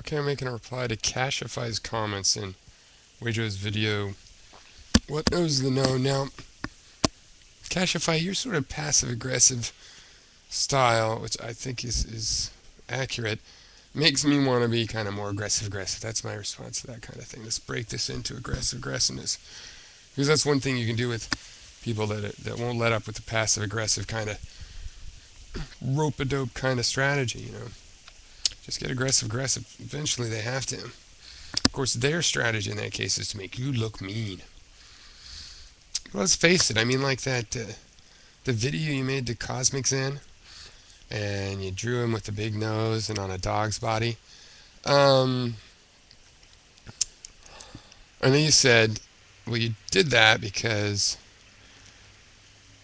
Okay, I'm making a reply to Cashify's comments in Weijo's video. What knows the no? Now, Cashify, your sort of passive aggressive style, which I think is accurate, makes me want to be kind of more aggressive. That's my response to that kind of thing. Let's break this into aggressiveness. Because that's one thing you can do with people that won't let up with the passive aggressive kind of rope-a-dope kind of strategy. Just get aggressive. Eventually they have to. Of course, their strategy in that case is to make you look mean. Well, let's face it. I mean, like the video you made to Cosmic Zen, and you drew him with a big nose and on a dog's body. And then you said, well, you did that because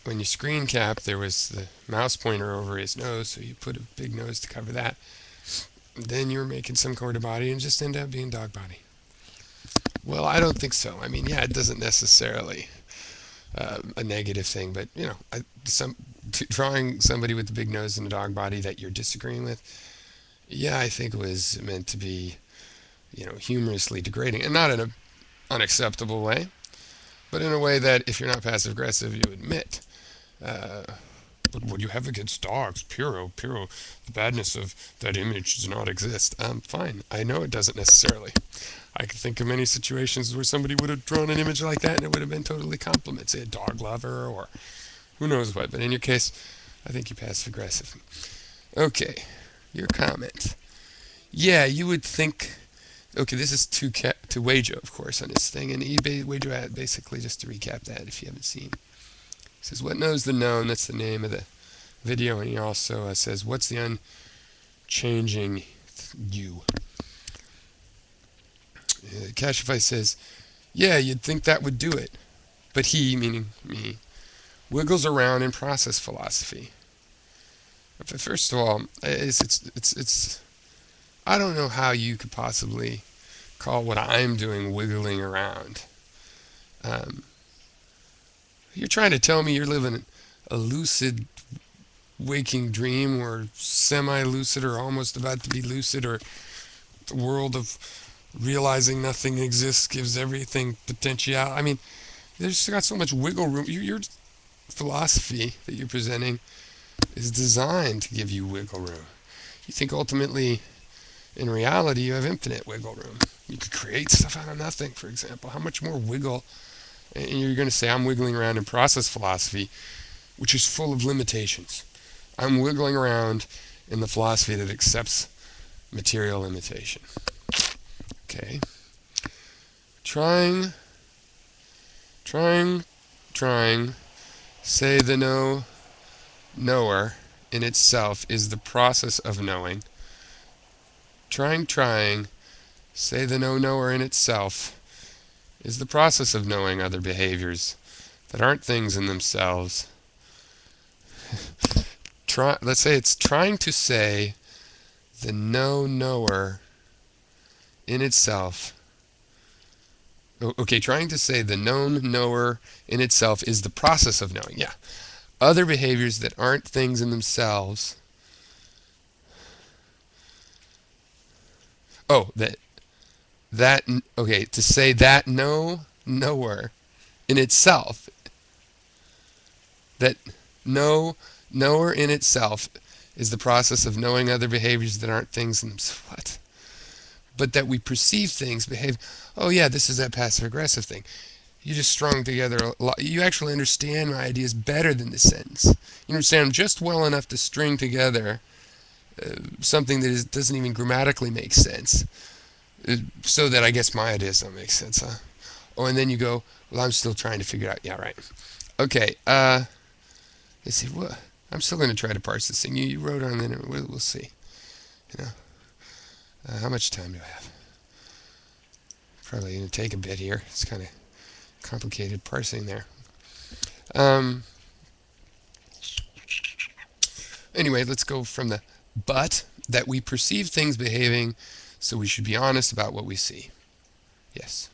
when you screen cap, there was the mouse pointer over his nose, so you put a big nose to cover that. Then you were making some kind of body and just ended up being dog body. Well, I don't think so. I mean, yeah, it doesn't necessarily a negative thing, but drawing somebody with a big nose and a dog body that you're disagreeing with, yeah, I think it was meant to be, humorously degrading, and not in an unacceptable way, but in a way that if you're not passive aggressive, you admit. But what do you have against dogs? Puro, the badness of that image does not exist. Fine. I know it doesn't necessarily. I can think of many situations where somebody would have drawn an image like that and it would have been totally compliment, say a dog lover or who knows what. But in your case, I think you're passive aggressive. Okay, your comment. Yeah, you would think. Okay, this is to Weijo, of course, on his thing, and Weijo had basically, just to recap that if you haven't seen. He says, what knows the known? That's the name of the video. And he also says, what's the unchanging you? Cashify says, yeah, you'd think that would do it. But he, meaning me, wiggles around in process philosophy. First of all, it's I don't know how you could possibly call what I'm doing wiggling around. You're trying to tell me you're living a lucid waking dream or semi-lucid or almost about to be lucid, or the world of realizing nothing exists gives everything potential. I mean, there's got so much wiggle room. Your philosophy that you're presenting is designed to give you wiggle room. You think ultimately, in reality, you have infinite wiggle room. You could create stuff out of nothing, for example. How much more wiggle? And you're going to say, I'm wiggling around in process philosophy, which is full of limitations. I'm wiggling around in the philosophy that accepts material limitation. Okay. Trying. Say the knower in itself is the process of knowing. Trying. Say the knower in itself is the process of knowing other behaviors that aren't things in themselves. Let's say it's trying to say the knower in itself. Okay, trying to say the known knower in itself is the process of knowing. Yeah. Other behaviors that aren't things in themselves. Oh, okay, to say that knower in itself, that knower in itself is the process of knowing other behaviors that aren't things in themselves. What? But that we perceive things, behave. Oh yeah, this is that passive aggressive thing. You just strung together a lot. You actually understand my ideas better than this sentence. You understand them just well enough to string together something that doesn't even grammatically make sense, so that I guess my ideas don't make sense, huh? Oh, and then you go, well, I'm still trying to figure it out. Yeah, right. Okay. Let's see. What? I'm still going to try to parse this thing. You wrote on there. We'll see. How much time do I have? Probably going to take a bit here. It's kind of complicated parsing there. Anyway, let's go from the but that we perceive things behaving, so we should be honest about what we see. Yes.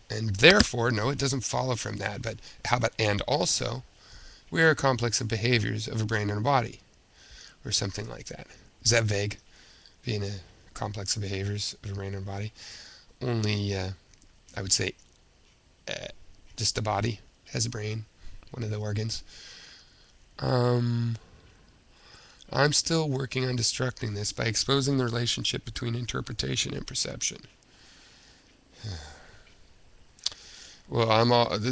And therefore, no, it doesn't follow from that, but how about and also, we are a complex of behaviors of a brain and a body, or something like that. Is that vague? Being a complex of behaviors of a brain and body. Only, I would say, just the body has a brain, one of the organs. Um, I'm still working on destructing this by exposing the relationship between interpretation and perception. Well,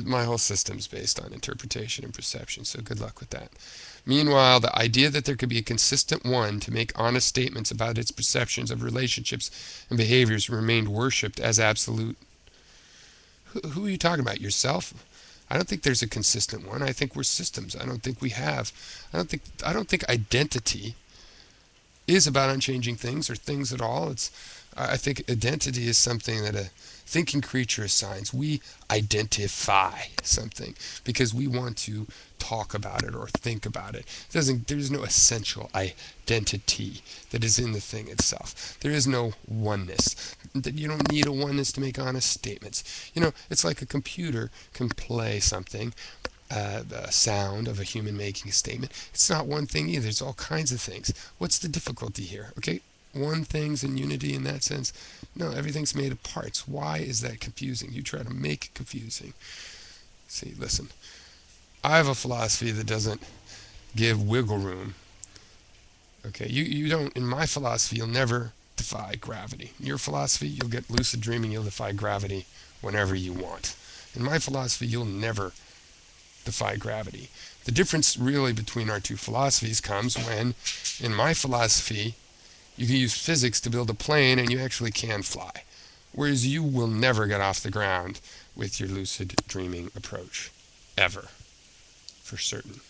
my whole system's based on interpretation and perception, so good luck with that. Meanwhile, the idea that there could be a consistent one to make honest statements about its perceptions of relationships and behaviors remained worshipped as absolute. Who are you talking about? Yourself? I don't think there's a consistent one. I think we're systems. I don't think we have. I don't think identity is about unchanging things or things at all. I think identity is something that a thinking creature assigns. We identify something because we want to talk about it or think about it. There's no essential identity that is in the thing itself. There is no oneness. You don't need a oneness to make honest statements. It's like a computer can play something, the sound of a human making a statement. It's not one thing either. It's all kinds of things. What's the difficulty here? Okay, one thing's in unity in that sense. No, everything's made of parts. Why is that confusing? You try to make it confusing. See, listen. I have a philosophy that doesn't give wiggle room. Okay, you don't. In my philosophy, you'll never defy gravity. In your philosophy, you'll get lucid dreaming. You'll defy gravity whenever you want. In my philosophy, you'll never defy gravity. The difference really between our two philosophies comes when, in my philosophy, you can use physics to build a plane and you actually can fly. Whereas you will never get off the ground with your lucid dreaming approach. Ever. For certain.